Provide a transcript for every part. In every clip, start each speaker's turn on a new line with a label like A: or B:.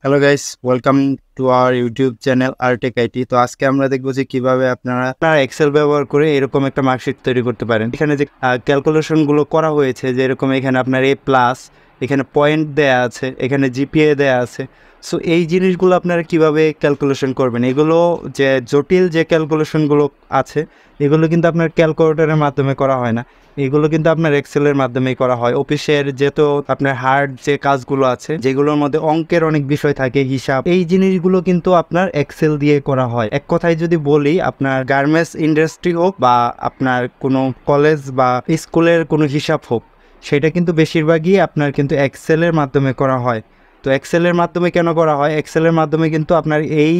A: Hello guys, welcome to our YouTube channel Artech IT. তো আজকে আমরা দেখবো যে কিভাবে আপনারা এক্সেল ব্যবহার করে এরকম একটা মার্কশিট তৈরি করতে পারেন। এখানে যে ক্যালকুলেশনগুলো করা হয়েছে, যেরকম এখানে আপনার এ প্লাস, এখানে পয়েন্ট দেয়া আছে, এখানে জিপিএ দেয়া আছে। সো এই জিনিসগুলো আপনারা কিভাবে ক্যালকুলেশন করবেন, এগুলো যে জটিল যে ক্যালকুলেশনগুলো আছে এগুলো কিন্তু আপনার ক্যালকুলেটরের মাধ্যমে করা হয় না, এগুলো কিন্তু আপনার এক্সেলের মাধ্যমেই করা হয়। অফিসের যেহেতু আপনার হার্ড যে কাজগুলো আছে, যেগুলোর মধ্যে অঙ্কের অনেক বিষয় থাকে, হিসাব, এই জিনিসগুলো কিন্তু আপনার এক্সেল দিয়ে করা হয়। এক কথায় যদি বলি, আপনার গার্মেন্টস ইন্ডাস্ট্রি হোক বা আপনার কোনো কলেজ বা স্কুলের কোনো হিসাব হোক, সেটা কিন্তু বেশিরভাগই আপনার কিন্তু এক্সেলের মাধ্যমে করা হয়। তো এক্সেলের মাধ্যমে কেন করা হয়? এক্সেলের মাধ্যমে কিন্তু আপনার এই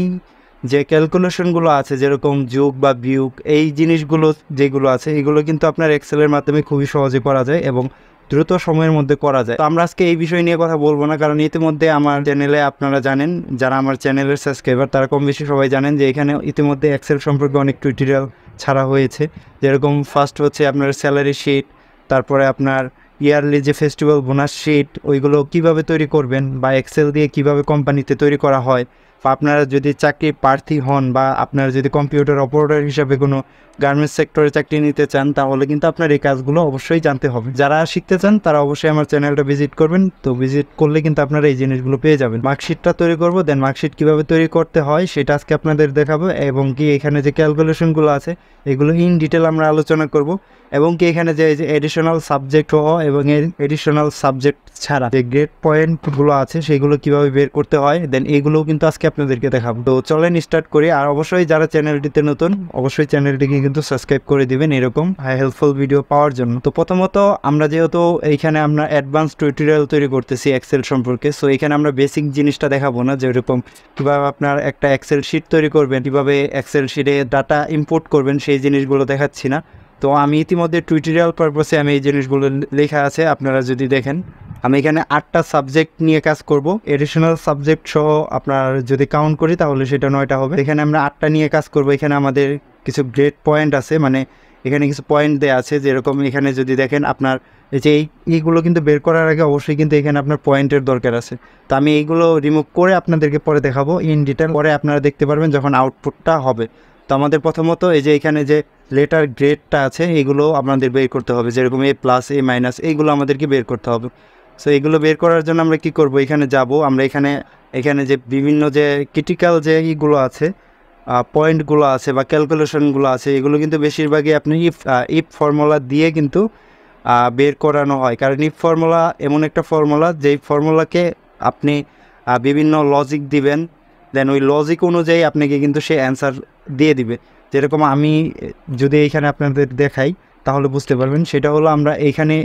A: যে ক্যালকুলেশনগুলো আছে, যেরকম যোগ বা বিয়োগ, এই জিনিসগুলো যেগুলো আছে এগুলো কিন্তু আপনার এক্সেলের মাধ্যমে খুবই সহজে করা যায় এবং দ্রুত সময়ের মধ্যে করা যায়। তো আমরা আজকে এই বিষয় নিয়ে কথা বলবো না, কারণ ইতিমধ্যে আমার চ্যানেলে আপনারা জানেন, যারা আমার চ্যানেলের সাবস্ক্রাইবার তারা কম বেশি সবাই জানেন যে এখানে ইতিমধ্যে এক্সেল সম্পর্কে অনেক টিউটোরিয়াল ছাড়া হয়েছে। যেরকম ফার্স্ট হচ্ছে আপনার স্যালারি শিট, তারপরে আপনার ইয়ারলি যে ফেস্টিভ্যাল বোনাস শিট, ওইগুলো কিভাবে তৈরি করবেন, বা এক্সেল দিয়ে কিভাবে কোম্পানিতে তৈরি করা হয়, বা আপনারা যদি চাকরি প্রার্থী হন বা আপনারা যদি কম্পিউটার অপারেটর হিসাবে কোনো গার্মেন্টস সেক্টরে চাকরি নিতে চান, তাহলে কিন্তু আপনার এই কাজগুলো অবশ্যই জানতে হবে। যারা শিখতে চান তারা অবশ্যই আমার চ্যানেলটা ভিজিট করবেন। তো ভিজিট করলে কিন্তু আপনারা এই জিনিসগুলো পেয়ে যাবেন। মার্কশিটটা তৈরি করবো, দেন মার্কশিট কীভাবে তৈরি করতে হয় সেটা আজকে আপনাদের দেখাবো, এবং কি এখানে যে ক্যালকুলেশনগুলো আছে এগুলো ইন ডিটেল আমরা আলোচনা করব, এবং কি এখানে যে এডিশনাল সাবজেক্ট সহ এবং এডিশনাল সাবজেক্ট ছাড়া যে গ্রেড পয়েন্টগুলো আছে সেগুলো কিভাবে বের করতে হয়, দেন এগুলোও কিন্তু আজকে আপনাদেরকে দেখাবো। তো চলেন স্টার্ট করি। আর অবশ্যই যারা চ্যানেলটিতে নতুন, অবশ্যই চ্যানেলটিকে কিন্তু সাবস্ক্রাইব করে দিবেন এরকম হেল্পফুল ভিডিও পাওয়ার জন্য। তো প্রথমত আমরা যেহেতু এইখানে আমরা অ্যাডভান্স টিউটোরিয়াল তৈরি করতেছি এক্সেল সম্পর্কে, সো এখানে আমরা বেসিক জিনিসটা দেখাবো না, যেরকম কীভাবে আপনার একটা এক্সেল শিট তৈরি করবেন, কীভাবে এক্সেল শিটে ডাটা ইম্পোর্ট করবেন, সেই জিনিসগুলো দেখাচ্ছি না। তো আমি ইতিমধ্যে টিউটোরিয়াল পারপাসে আমি এই জিনিসগুলো লেখা আছে, আপনারা যদি দেখেন আমি এখানে 8টা সাবজেক্ট নিয়ে কাজ করব। এডিশনাল সাবজেক্ট সহ আপনার যদি কাউন্ট করি তাহলে সেটা 9টা হবে। এখানে আমরা 8টা নিয়ে কাজ করব। এখানে আমাদের কিছু গ্রেড পয়েন্ট আছে, মানে এখানে কিছু পয়েন্ট দেওয়া আছে, যেরকম এখানে যদি দেখেন আপনার এই যে এইগুলো কিন্তু বের করার আগে অবশ্যই কিন্তু এখানে আপনার পয়েন্টের দরকার আছে। তো আমি এইগুলো রিমুভ করে আপনাদেরকে পরে দেখাবো ইন ডিটেল, পরে আপনারা দেখতে পারবেন যখন আউটপুটটা হবে। তো আমাদের প্রথমত এই যে এখানে যে লেটার গ্রেডটা আছে এগুলো আমাদের বের করতে হবে, যেরকম এ প্লাস, এ মাইনাস, এইগুলো আমাদেরকে বের করতে হবে। সো এগুলো বের করার জন্য আমরা কি করব, এখানে যাব, আমরা এখানে যে বিভিন্ন যে ক্রিটিক্যাল যে ইগুলো আছে, পয়েন্টগুলো আছে বা ক্যালকুলেশনগুলো আছে, এগুলো কিন্তু বেশিরভাগই আপনি ইফ ফর্মুলা দিয়ে কিন্তু বের করানো হয়। কারণ ইফ ফর্মুলা এমন একটা ফর্মুলা, যেই ফর্মুলাকে আপনি বিভিন্ন লজিক দিবেন, দেন ওই লজিক অনুযায়ী আপনাকে কিন্তু সে অ্যান্সার দিয়ে দিবে। যেরকম আমি যদি এইখানে আপনাদের দেখাই তাহলে বুঝতে পারবেন, সেটা হলো আমরা এইখানে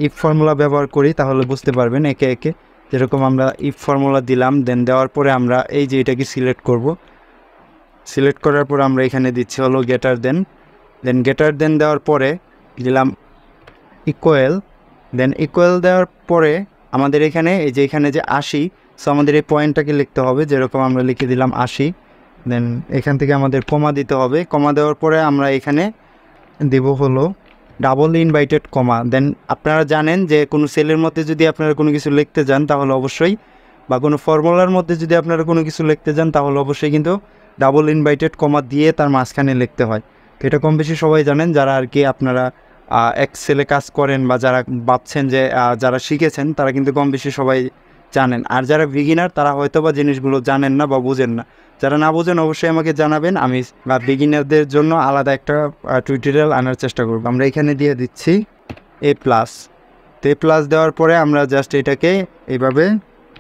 A: ইফ ফর্মুলা ব্যবহার করি, তাহলে বুঝতে পারবেন একে একে। যেরকম আমরা ইফ ফর্মুলা দিলাম, দেন দেওয়ার পরে আমরা এই যে এটাকে সিলেক্ট করব। সিলেক্ট করার পর আমরা এখানে দিচ্ছি হলো গেটার দেন গেটার দেন দেওয়ার পরে দিলাম ইকুয়াল, দেন ইকুয়াল দেওয়ার পরে আমাদের এখানে এই যে এখানে যে 80, সো আমাদের এই পয়েন্টটাকে লিখতে হবে, যেরকম আমরা লিখে দিলাম 80। দেন এখান থেকে আমাদের কমা দিতে হবে। কমা দেওয়ার পরে আমরা এখানে দেব হলো ডাবল ইনভাইটেড কমা। দেন আপনারা জানেন যে কোনো সেলের মধ্যে যদি আপনারা কোনো কিছু লিখতে যান তাহলে অবশ্যই, বা কোনো ফর্মুলার মধ্যে যদি আপনারা কোনো কিছু লিখতে যান তাহলে অবশ্যই কিন্তু ডাবল ইনভাইটেড কমা দিয়ে তার মাঝখানে লিখতে হয়। তো এটা কম বেশি সবাই জানেন, যারা আর কি আপনারা এক্সেলে কাজ করেন বা যারা ভাবছেন যে যারা শিখেছেন তারা কিন্তু কম বেশি সবাই জানেন। আর যারা বিগিনার তারা হয়তো বা জিনিসগুলো জানেন না বা বুঝেন না। যারা না বোঝেন অবশ্যই আমাকে জানাবেন, আমি বা বিগিনারদের জন্য আলাদা একটা টিউটোরিয়াল আনার চেষ্টা করব। আমরা এখানে দিয়ে দিচ্ছি এ প্লাস। তো এ প্লাস দেওয়ার পরে আমরা জাস্ট এটাকে এইভাবে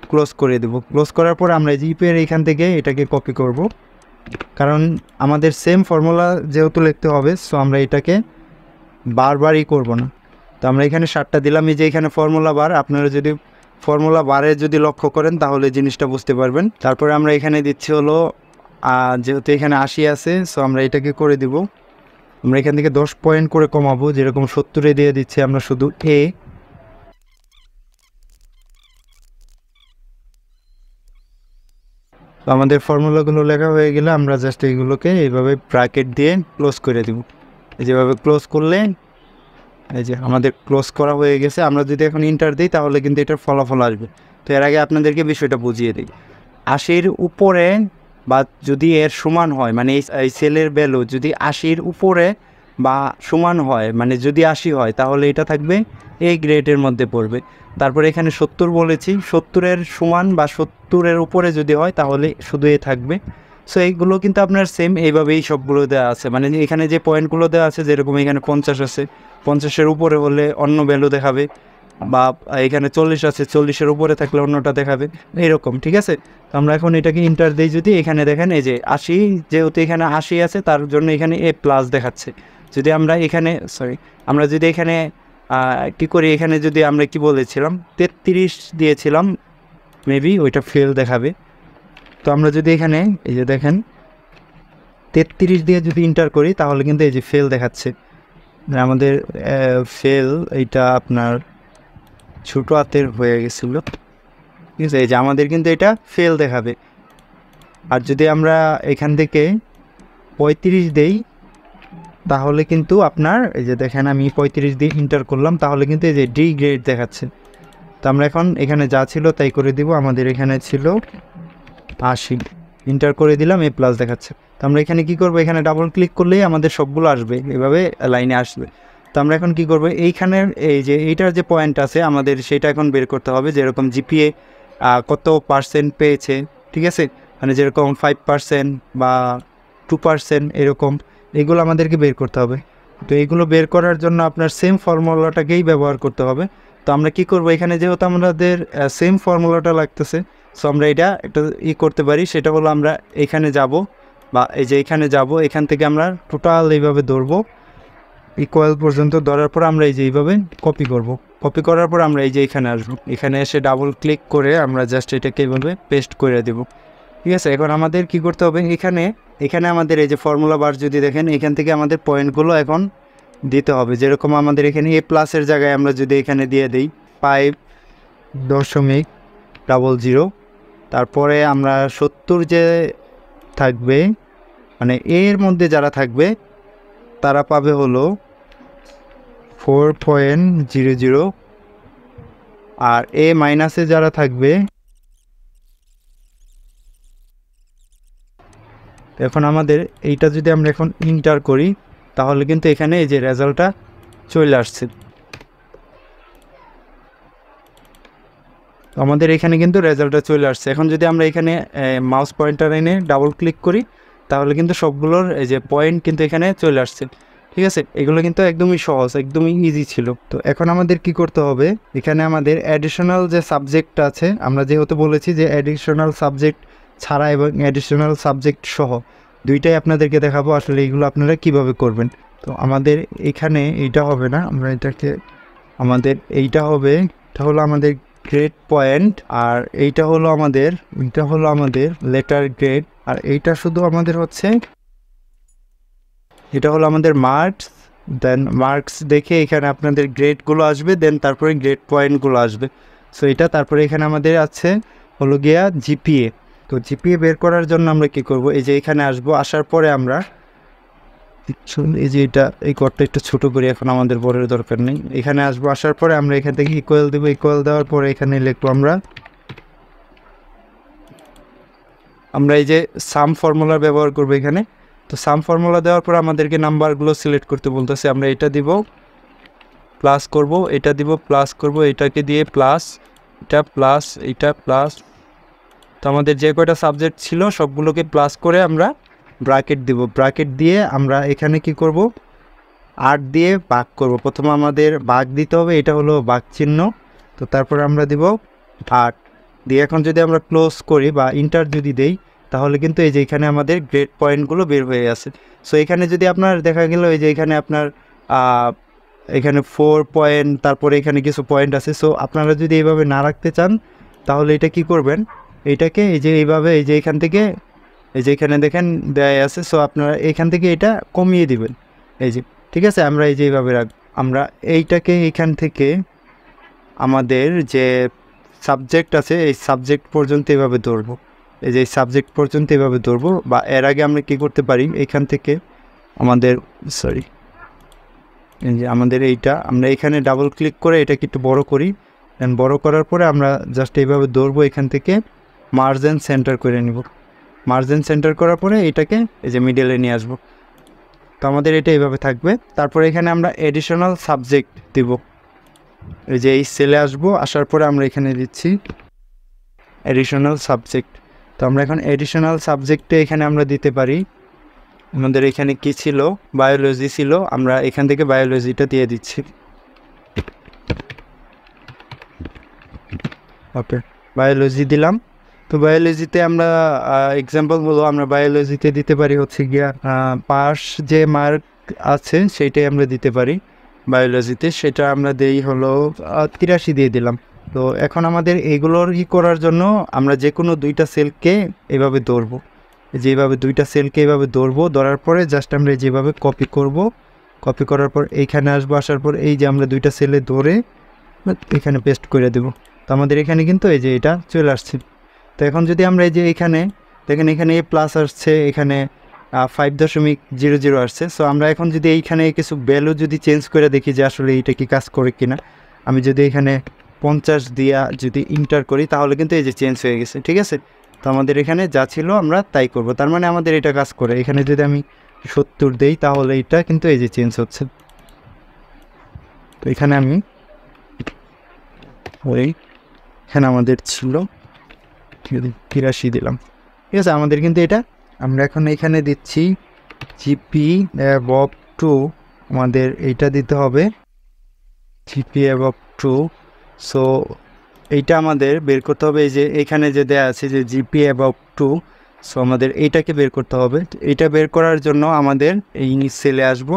A: ক্লোজ করে দেব। ক্লোজ করার পরে আমরা জিপের এইখান থেকে এটাকে কপি করব, কারণ আমাদের সেম ফর্মুলা যেহেতু লিখতে হবে, সো আমরা এটাকে বারবারই করব না। তো আমরা এখানে 7টা দিলাম। এই যে এখানে ফর্মুলা বার, আপনারা যদি ফর্মুলা বারে যদি লক্ষ্য করেন তাহলে জিনিসটা বুঝতে পারবেন। তারপরে আমরা এখানে দিচ্ছি হলো যেহেতু এখানে 80 আছে, সো আমরা এটাকে করে দিব। আমরা এখান থেকে 10 পয়েন্ট করে কমাবো, যেরকম 70-এ দিয়ে দিচ্ছি আমরা শুধু এ। তো আমাদের ফর্মুলাগুলো লেখা হয়ে গেলে আমরা জাস্ট এইগুলোকে এইভাবে ব্র্যাকেট দিয়ে ক্লোজ করে দেব। যেভাবে ক্লোজ করলে এই যে আমাদের ক্লোজ করা হয়ে গেছে। আমরা যদি এখন ইন্টার দিই তাহলে কিন্তু এটার ফলাফল আসবে। তো এর আগে আপনাদেরকে বিষয়টা বুঝিয়ে দিই। 80-র উপরে বা যদি এর সমান হয়, মানে এই সেলের ভ্যালু যদি 80-র উপরে বা সমান হয়, মানে যদি 80 হয় তাহলে এটা থাকবে এই গ্রেডের মধ্যে পড়বে। তারপরে এখানে 70 বলেছি, 70-এর সমান বা 70-এর উপরে যদি হয় তাহলে শুধু এ থাকবে। সো এইগুলো কিন্তু আপনার সেম এইভাবেই সবগুলো দেওয়া আছে, মানে এখানে যে পয়েন্টগুলো দেওয়া আছে, যেরকম এখানে 50 আছে, 50-এর উপরে হলে অন্য ভ্যালু দেখাবে, বা এখানে 40 আছে, 40-এর উপরে থাকলে অন্যটা দেখাবে, এইরকম। ঠিক আছে, তো আমরা এখন এটাকে ইন্টার দিই। যদি এখানে দেখেন এই যে 80, যেহেতু এখানে 80 আছে তার জন্য এখানে এ প্লাস দেখাচ্ছে। যদি আমরা এখানে আমরা যদি এখানে কী করি, এখানে যদি আমরা কি বলেছিলাম 33 দিয়েছিলাম, মেবি ওইটা ফেল দেখাবে। তো আমরা যদি এখানে এই যে দেখেন 33 দিয়ে যদি ইন্টার করি তাহলে কিন্তু এই যে ফেল দেখাচ্ছে। আমাদের ফেল এইটা আপনার ছোটো হাতের হয়ে গেছিলো, ঠিক আছে, এই যে আমাদের কিন্তু এটা ফেল দেখাবে। আর যদি আমরা এখান থেকে 35 দেই তাহলে কিন্তু আপনার এই যে দেখেন আমি 35 দিয়ে ইন্টার করলাম, তাহলে কিন্তু এই যে ডি গ্রেড দেখাচ্ছে। তো আমরা এখন এখানে যা ছিল তাই করে দিব। আমাদের এখানে ছিল 80, ইন্টার করে দিলাম, এ প্লাস দেখাচ্ছে। তো আমরা এখানে কি করব, এখানে ডাবল ক্লিক করলেই আমাদের সবগুলো আসবে, এভাবে লাইনে আসবে। তো আমরা এখন কি করব, এইখানের এই যে এইটার যে পয়েন্ট আছে আমাদের সেটা এখন বের করতে হবে। যেরকম জিপিএ কত % পেয়েছে, ঠিক আছে, মানে যেরকম 5% বা 2% এরকম, এগুলো আমাদেরকে বের করতে হবে। তো এইগুলো বের করার জন্য আপনার সেম ফর্মুলাটাকেই ব্যবহার করতে হবে। তো আমরা কি করব, এখানে যেহেতু আমাদের সেম ফর্মুলাটা লাগতেছে, সো আমরা এটা একটা করতে পারি, সেটা হলো আমরা এখানে যাব, বা এই যে এখানে যাব, এখান থেকে আমরা টোটাল এইভাবে ধরবো ইকুয়াল পর্যন্ত, ধরার পর আমরা এই যে এইভাবে কপি করব। কপি করার পর আমরা এই যে এখানে আসবো, এখানে এসে ডাবল ক্লিক করে আমরা জাস্ট এটাকে এইভাবে পেস্ট করে দেব। ঠিক আছে, এখন আমাদের কি করতে হবে, এখানে আমাদের এই যে ফর্মুলা বার যদি দেখেন, এখান থেকে আমাদের পয়েন্টগুলো এখন দিতে হবে। যেরকম আমাদের এখানে এ প্লাসের জায়গায় আমরা যদি এখানে দিয়ে দিই 5.00, তারপরে আমরা 70 যে থাকবে, মানে এর মধ্যে যারা থাকবে তারা পাবে হলো 4.00, আর এ মাইনাসে যারা থাকবে, এখন আমাদের এইটা যদি আমরা এখন ইন্টার করি তাহলে কিন্তু এখানে এই যে রেজাল্টটা চলে আসছে। আমাদের এখানে কিন্তু রেজাল্টটা চলে আসছে। এখন যদি আমরা এখানে মাউস পয়েন্টার এনে ডাবল ক্লিক করি তাহলে কিন্তু সবগুলোর এই যে পয়েন্ট কিন্তু এখানে চলে আসছে। ঠিক আছে, এগুলো কিন্তু একদমই সহজ, একদমই ইজি ছিল। তো এখন আমাদের কি করতে হবে, এখানে আমাদের অ্যাডিশনাল যে সাবজেক্ট আছে, আমরা যেহেতু বলেছি যে অ্যাডিশনাল সাবজেক্ট ছাড়া এবং অ্যাডিশনাল সাবজেক্ট সহ দুইটাই আপনাদেরকে দেখাবো আসলে এইগুলো আপনারা কিভাবে করবেন। তো আমাদের এখানে এইটা হবে না, আমরা এটাকে আমাদের এইটা হবে, এটা হলো আমাদের গ্রেড পয়েন্ট, আর এইটা হলো আমাদের লেটার গ্রেড, আর এইটা শুধু আমাদের হচ্ছে, এটা হলো আমাদের মার্কস। দেন মার্কস দেখে এখানে আপনাদের গ্রেডগুলো আসবে, দেন তারপরে গ্রেড পয়েন্টগুলো আসবে। সো এটা তারপরে এখানে আমাদের আছে হলো গিয়া জিপিএ। তো জিপিএ বের করার জন্য আমরা কি করব, এই যে এখানে আসবো, আসার পরে আমরা এই যে এই কোডটা একটু ছোটো করি, এখন আমাদের বড়ের দরকার নেই। এখানে আসবো, আসার পরে আমরা এখান থেকে ইকুয়াল দেবো, ইকুয়াল দেওয়ার পরে এখানে লিখবো আমরা এই যে সাম ফর্মুলা ব্যবহার করবো এখানে। তো সাম ফর্মুলা দেওয়ার পর আমাদেরকে নাম্বারগুলো সিলেক্ট করতে বলতেছে। আমরা এটা দিব, প্লাস করব, এটা দিব, প্লাস করব, এটাকে দিয়ে প্লাস, এটা প্লাস, এটা প্লাস। তো আমাদের যে কয়টা সাবজেক্ট ছিল সবগুলোকে প্লাস করে আমরা ব্র্যাকেট দিব। ব্র্যাকেট দিয়ে আমরা এখানে কি করব, 8 দিয়ে ভাগ করব। প্রথমে আমাদের ভাগ দিতে হবে, এটা হলো ভাগ চিহ্ন। তো তারপর আমরা দিব 8 দিয়ে, এখন যদি আমরা ক্লোজ করি বা ইন্টার যদি দেই তাহলে কিন্তু এই যে এখানে আমাদের গ্রেড পয়েন্টগুলো বের হয়ে আসে। সো এখানে যদি আপনার দেখা গেল এই যে এখানে আপনার এখানে 4 পয়েন্ট, তারপরে এখানে কিছু পয়েন্ট আছে। সো আপনারা যদি এইভাবে না রাখতে চান তাহলে এটা কি করবেন, এইটাকে এই যে এইভাবে এই যে এখান থেকে এই যে এখানে দেখেন দেয়া আছে, সো আপনারা এখান থেকে এটা কমিয়ে দিবেন, এই যে, ঠিক আছে। আমরা এই যে এইভাবে আমরা এইটাকে এখান থেকে আমাদের যে সাবজেক্ট আছে এই সাবজেক্ট পর্যন্ত এভাবে ধরবো, এই যে সাবজেক্ট পর্যন্ত এভাবে ধরবো। বা এর আগে আমরা কি করতে পারি, এখান থেকে আমাদের এই যে আমাদের এইটা আমরা এখানে ডাবল ক্লিক করে এটাকে একটু বড় করি, দেন বড় করার পরে আমরা জাস্ট এইভাবে ধরবো, এখান থেকে মার্জিন সেন্টার করে নিব। মার্জিন সেন্টার করার পরে এটাকে এই যে মিডলে নিয়ে আসবো। তো আমাদের এটা এইভাবে থাকবে। তারপরে এখানে আমরা এডিশনাল সাবজেক্ট দিব। এই যে এই সেলে আসবো, আসার পরে আমরা এখানে দিচ্ছি এডিশনাল সাবজেক্ট। তো আমরা এখন এডিশনাল সাবজেক্টে এখানে আমরা দিতে পারি, আমাদের এখানে কি ছিল, বায়োলজি ছিল, আমরা এখান থেকে বায়োলজিটা দিয়ে দিচ্ছি। ওকে, বায়োলজি দিলাম। তো বায়োলজিতে আমরা এক্সাম্পল বলো, আমরা বায়োলজিতে দিতে পারি হচ্ছে গিয়া পাস যে মার্ক আছে সেইটাই আমরা দিতে পারি বায়োলজিতে, সেটা আমরা দেই হলো 83 দিয়ে দিলাম। তো এখন আমাদের এগুলোর করার জন্য আমরা যে কোনো দুইটা সেলকে এভাবে ধরবো, যেভাবে দুইটা সেলকে এভাবে ধরবো, ধরার পরে জাস্ট আমরা যেভাবে কপি করব, কপি করার পর এইখানে আসবো, আসার পর এই যে আমরা দুইটা সেলে ধরে এখানে পেস্ট করে দেব। তো আমাদের এখানে কিন্তু এই যে এটা চলে আসছে। তো এখন যদি আমরা এই যে এখানে দেখেন, এখানে এ প্লাস আসছে, এখানে 5.00 আসছে। সো আমরা এখন যদি এইখানে কিছু ভ্যালু যদি চেঞ্জ করে দেখি যে আসলে এইটা কি কাজ করে কিনা, আমি যদি এখানে 50 দিয়া যদি ইন্টার করি, তাহলে কিন্তু এই যে চেঞ্জ হয়ে গেছে, ঠিক আছে। তো আমাদের এখানে যা ছিল আমরা তাই করব, তার মানে আমাদের এটা কাজ করে। এখানে যদি আমি 70 দেই, তাহলে এটা কিন্তু এই যে চেঞ্জ হচ্ছে। তো এখানে আমি এখানে আমাদের ছিল 83 দিলাম, ঠিক আছে। আমাদের কিন্তু এটা, আমরা এখন এখানে দিচ্ছি জিপি অ্যাবভ 2, আমাদের এইটা দিতে হবে জিপি অ্যাবভ 2। সো এইটা আমাদের বের করতে হবে, এই যে এখানে যে দেয়া আছে যে জিপি অ্যাবভ 2, সো আমাদের এইটাকে বের করতে হবে। এইটা বের করার জন্য আমাদের এই সেলে আসবো,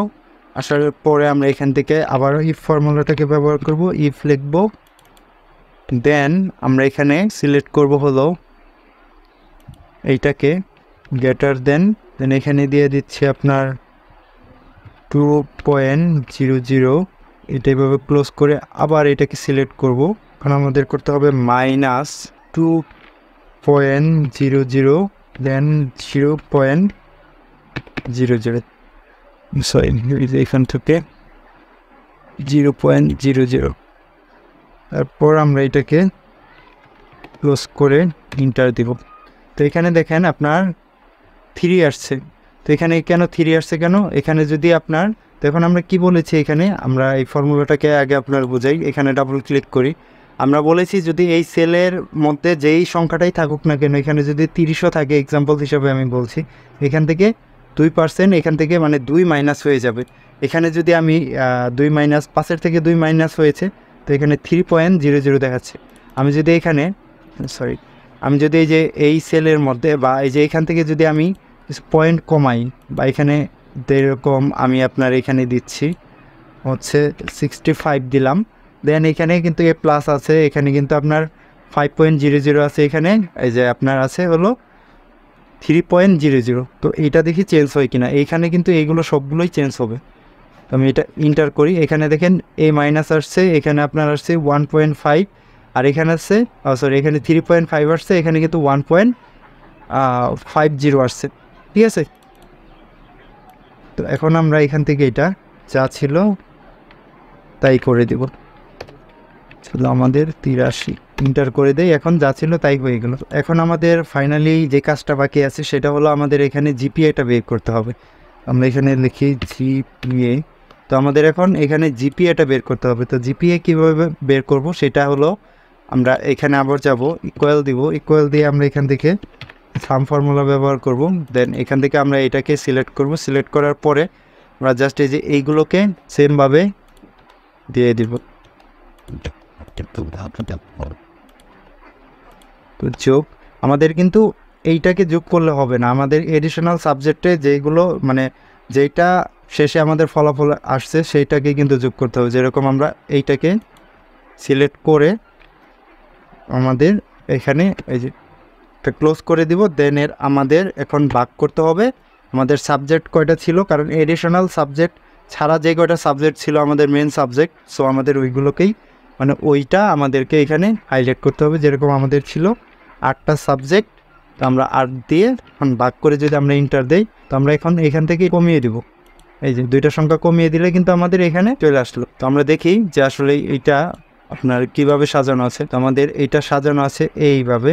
A: আসার পরে আমরা এখান থেকে আবার ইফ ফর্মুলাটাকে ব্যবহার করব, ইফ লিখব, দেন আমরা এখানে সিলেক্ট করব হলো এইটাকে গ্রেটার দেন এখানে দিয়ে দিচ্ছি আপনার 2.00, এটা এভাবে ক্লোজ করে আবার এটাকে সিলেক্ট করব। এখন আমাদের করতে হবে -2.00 দেন 0.00, সরি এখান থেকে 0.00, তারপর আমরা এটাকে ক্লোজ করে ইন্টার দিব। তো এখানে দেখেন আপনার 3 আসছে। তো এখানে কেন 3 আসছে কেন, এখানে যদি আপনার, তো এখন আমরা কি বলেছি, এখানে আমরা এই ফর্মুলাটাকে আগে আপনার বোঝাই, এখানে ডাবল ক্লিক করি। আমরা বলেছি যদি এই সেলের মধ্যে যেই সংখ্যাটাই থাকুক না কেন, এখানে যদি 30ও থাকে, এক্সাম্পল হিসাবে আমি বলছি, এখান থেকে 2%, এখান থেকে মানে 2 মাইনাস হয়ে যাবে। এখানে যদি আমি 2 মাইনাস 5-এর থেকে 2 মাইনাস হয়েছে, তো এখানে 3.00 দেখাচ্ছে। আমি যদি এখানে আমি যদি এই যে এই সেলের মধ্যে বা এই যে এখান থেকে যদি আমি পয়েন্ট কমাই, বা এখানে যেরকম আমি আপনার এখানে দিচ্ছি হচ্ছে 65 দিলাম, দেন এখানে কিন্তু এ প্লাস আছে, এখানে কিন্তু আপনার 5.00 আছে, এখানে এই যে আপনার আছে হলো 3.00। তো এইটা দেখি চেঞ্জ হয় কিনা, এইখানে কিন্তু এইগুলো সবগুলোই চেঞ্জ হবে। তো আমি এটা ইন্টার করি, এখানে দেখেন এ মাইনাস আসছে, এখানে আপনার আসছে 1.5, আর এখানে আসছে এখানে 3.5 আসছে, এখানে কিন্তু 1.50 আসছে, ঠিক আছে। তো এখন আমরা এখান থেকে এটা যা ছিল তাই করে দেব, ছিল আমাদের 83, ইন্টার করে দেই, এখন যা ছিল তাই হয়ে গেল। এখন আমাদের ফাইনালি যে কাজটা বাকি আছে সেটা হলো আমাদের এখানে জিপিএটা বের করতে হবে। আমরা এখানে লিখি জিপিএ। তো আমাদের এখন এখানে জিপিএটা বের করতে হবে। তো জিপিএ কীভাবে বের করব সেটা হলো, আমরা এখানে আবার যাব, ইকুয়াল দিব, ইকুয়াল দিয়ে আমরা এখান থেকে সাম ফর্মুলা ব্যবহার করব। দেন এখান থেকে আমরা এটাকে সিলেক্ট করব, সিলেক্ট করার পরে আমরা জাস্ট এই যে এইগুলোকে সেমভাবে দিয়ে দিব। তো যোগ, আমাদের কিন্তু এইটাকে যোগ করলে হবে না, আমাদের এডিশনাল সাবজেক্টে যেগুলো মানে যেটা শেষে আমাদের ফলাফল আসছে সেইটাকে কিন্তু যোগ করতে হবে। যেরকম আমরা এইটাকে সিলেক্ট করে আমাদের এখানে এই যে ক্লোজ করে দিব, দেন আমাদের এখন ভাগ করতে হবে আমাদের সাবজেক্ট কয়টা ছিল, কারণ এডিশনাল সাবজেক্ট ছাড়া যে কয়টা সাবজেক্ট ছিল আমাদের মেন সাবজেক্ট, সো আমাদের ওইগুলোকেই মানে ওইটা আমাদেরকে এখানে হাইলাইট করতে হবে। যেরকম আমাদের ছিল 8টা সাবজেক্ট, তো আমরা 8 দিয়ে এখন ভাগ করে যদি আমরা ইন্টার দেই, তো আমরা এখন এখান থেকে কমিয়ে দিব, এই যে 2টা সংখ্যা কমিয়ে দিলে কিন্তু আমাদের এখানে চলে আসলো। তো আমরা দেখি যে আসলে এইটা আপনার কিভাবে সাজানো আছে। তো আমাদের এটা সাজানো আছে এইভাবে।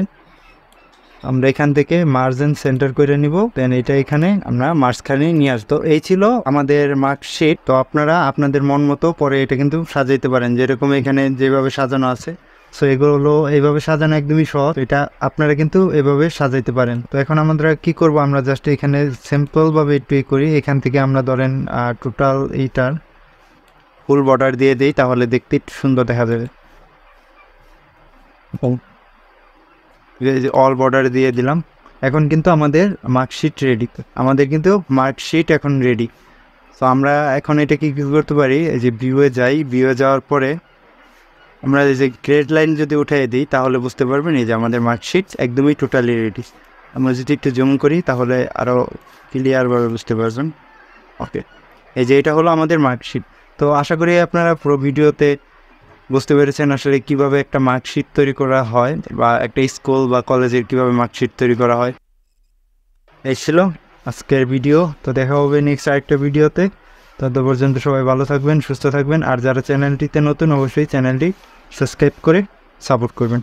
A: আমরা এখান থেকে মার্জিন সেন্টার করে নিব, দেন এটা এখানে আমরা মাঝখানে নিয়ে আসবো। এই ছিল আমাদের মার্কশিট। তো আপনারা আপনাদের মন মতো পরে এটা কিন্তু সাজাইতে পারেন, যেরকম এখানে যেভাবে সাজানো আছে। সো এগুলো এইভাবে সাজানো একদমই সহজ, এটা আপনারা কিন্তু এভাবে সাজাইতে পারেন। তো এখন আমরা কি করব, আমরা জাস্ট এখানে সিম্পলভাবে একটু করি। এখান থেকে আমরা ধরেন টোটাল এইটার ফুল বর্ডার দিয়ে দিই, তাহলে দেখতে একটু সুন্দর দেখা যাবে। অল বর্ডার দিয়ে দিলাম। এখন কিন্তু আমাদের মার্কশিট রেডি, আমাদের কিন্তু মার্কশিট এখন রেডি। তো আমরা এখন এটা কি করতে পারি, এই যে ভিউয়ে যাই, ভিউয়ে যাওয়ার পরে আমরা এই যে গ্রেড লাইন যদি উঠিয়ে দিই তাহলে বুঝতে পারবেন এই যে আমাদের মার্কশিট একদমই টোটালি রেডি। আমরা যদি একটু জুম করি তাহলে আরও ক্লিয়ারভাবে বুঝতে পারবেন। ওকে, এই যে এটা হলো আমাদের মার্কশিট। তো আশা করি আপনারা পুরো ভিডিওতে বুঝতে পেরেছেন আসলে কীভাবে একটা মার্কশিট তৈরি করা হয়, বা একটা স্কুল বা কলেজের কীভাবে মার্কশিট তৈরি করা হয়। এই ছিল আজকের ভিডিও। তো দেখা হবে নেক্সট আরেকটা ভিডিওতে। তত পর্যন্ত সবাই ভালো থাকবেন, সুস্থ থাকবেন। আর যারা চ্যানেলটিতে নতুন অবশ্যই চ্যানেলটি সাবস্ক্রাইব করে সাপোর্ট করবেন।